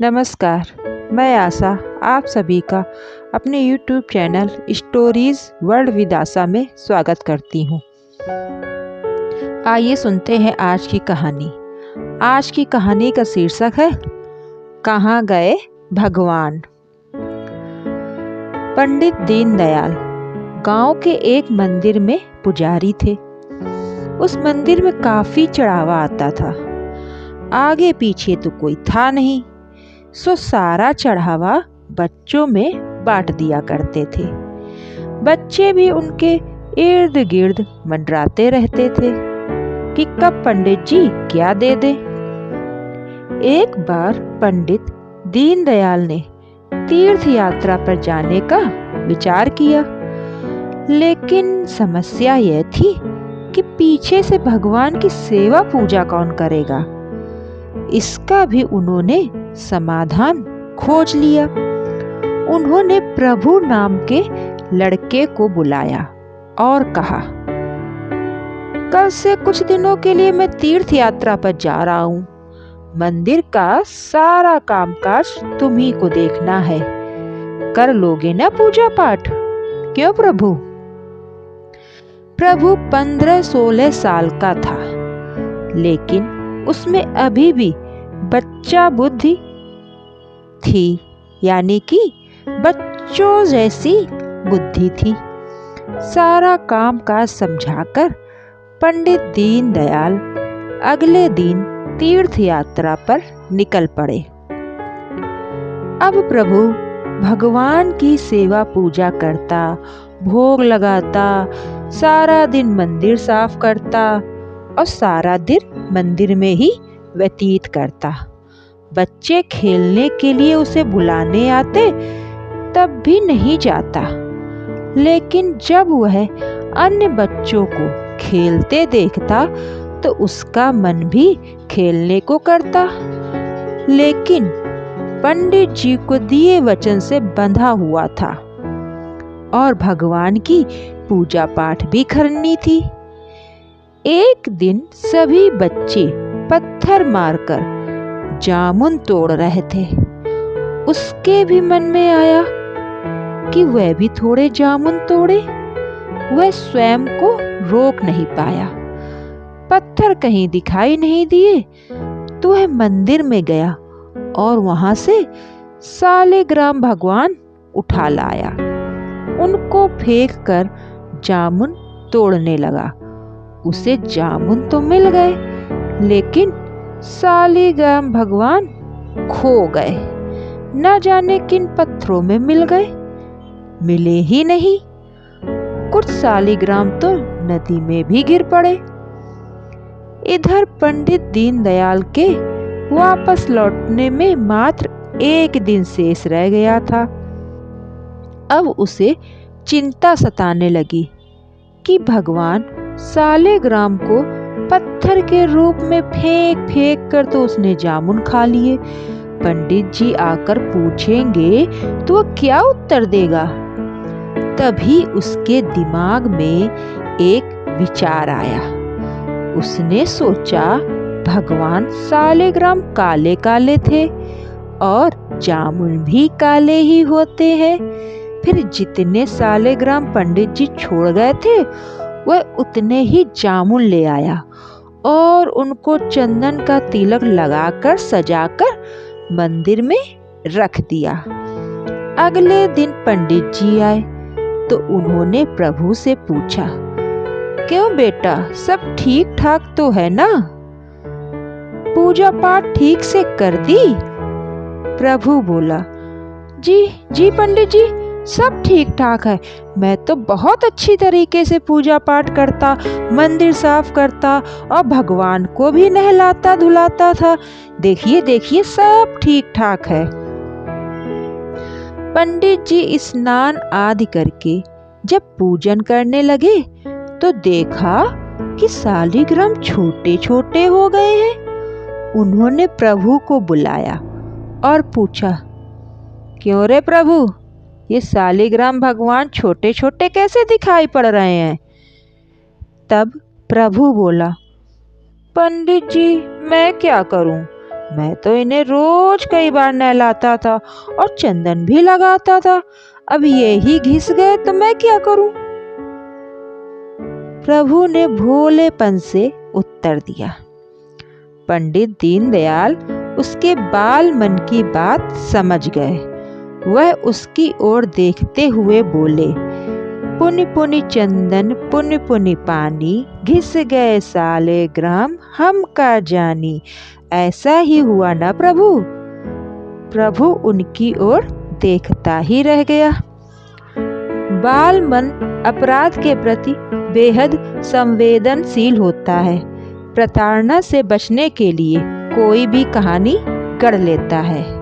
नमस्कार। मैं आशा आप सभी का अपने YouTube channel stories world with Asha में स्वागत करती हूँ। आइए सुनते हैं आज की कहानी। आज की कहानी का शीर्षक है कहाँ गए भगवान। पंडित दीनदयाल गांव के एक मंदिर में पुजारी थे। उस मंदिर में काफी चढ़ावा आता था। आगे पीछे तो कोई था नहीं, सो सारा चढ़ावा बच्चों में बांट दिया करते थे। बच्चे भी उनके इर्द गिर्द मंडराते रहते थे कि कब पंडित जी क्या दे दे। एक बार पंडित दीनदयाल ने तीर्थ यात्रा पर जाने का विचार किया, लेकिन समस्या यह थी कि पीछे से भगवान की सेवा पूजा कौन करेगा। इसका भी उन्होंने समाधान खोज लिया। उन्होंने प्रभु नाम के लड़के को बुलाया और कहा, कल से कुछ दिनों के लिए मैं तीर्थ यात्रा पर जा रहा हूँ। मंदिर का सारा कामकाज तुम्ही को देखना है। कर लोगे ना पूजा पाठ? क्यों प्रभु? प्रभु 15-16 साल का था, लेकिन उसमें अभी भी बच्चा बुद्धि थी, यानी कि बच्चों जैसी बुद्धि थी। सारा काम काज समझाकर पंडित दीनदयाल अगले दिन तीर्थ यात्रा पर निकल पड़े। अब प्रभु भगवान की सेवा पूजा करता, भोग लगाता, सारा दिन मंदिर साफ करता और सारा दिन मंदिर में ही व्यतीत करता। बच्चे खेलने के लिए उसे बुलाने आते तब भी नहीं जाता, लेकिन जब वह अन्य बच्चों को खेलते देखता तो उसका मन भी खेलने को करता। लेकिन पंडित जी को दिए वचन से बंधा हुआ था और भगवान की पूजा पाठ भी करनी थी। एक दिन सभी बच्चे पत्थर मारकर जामुन तोड़ रहे थे। उसके भी मन में आया कि वह भी थोड़े जामुन तोड़े। वह स्वयं को रोक नहीं पाया। पत्थर कहीं दिखाई नहीं दिए तो वह मंदिर में गया और वहां से सालिग्राम भगवान उठा लाया। उनको फेंक कर जामुन तोड़ने लगा। उसे जामुन तो मिल गए, लेकिन सालिग्राम भगवान खो गए। न जाने किन पत्थरों में मिल गए, मिले ही नहीं। कुछ सालिग्राम तो नदी में भी गिर पड़े। इधर पंडित दीनदयाल के वापस लौटने में मात्र एक दिन शेष रह गया था। अब उसे चिंता सताने लगी कि भगवान सालिग्राम को पत्थर के रूप में फेंक फेंक कर तो उसने जामुन खा लिए। पंडित जी आकर पूछेंगे तो वह क्या उत्तर देगा? तभी उसके दिमाग में एक विचार आया। उसने सोचा, भगवान सालिग्राम काले काले थे और जामुन भी काले ही होते हैं। फिर जितने सालिग्राम पंडित जी छोड़ गए थे वह उतने ही जामुन ले आया और उनको चंदन का तिलक लगाकर सजाकर मंदिर में रख दिया। अगले दिन पंडित जी आए तो उन्होंने प्रभु से पूछा, क्यों बेटा, सब ठीक ठाक तो है ना? पूजा पाठ ठीक से कर दी? प्रभु बोला, जी पंडित जी, सब ठीक ठाक है। मैं तो बहुत अच्छी तरीके से पूजा पाठ करता, मंदिर साफ करता और भगवान को भी नहलाता धुलाता था। देखिए देखिए, सब ठीक ठाक है। पंडित जी स्नान आदि करके जब पूजन करने लगे तो देखा कि सालिग्राम छोटे छोटे हो गए हैं। उन्होंने प्रभु को बुलाया और पूछा, क्यों रे प्रभु, ये सालिग्राम भगवान छोटे छोटे कैसे दिखाई पड़ रहे हैं? तब प्रभु बोला, पंडित जी, मैं क्या करूं? मैं तो इन्हें रोज कई बार नहलाता था और चंदन भी लगाता था। अब ये ही घिस गए तो मैं क्या करूं? प्रभु ने भोलेपन से उत्तर दिया। पंडित दीनदयाल उसके बाल मन की बात समझ गए। वह उसकी ओर देखते हुए बोले, पुनि पुनि चंदन पुनि पुनि पानी, घिस गए साले ग्राम हम का जानी। ऐसा ही हुआ ना प्रभु? प्रभु उनकी ओर देखता ही रह गया। बाल मन अपराध के प्रति बेहद संवेदनशील होता है। प्रताड़ना से बचने के लिए कोई भी कहानी गढ़ लेता है।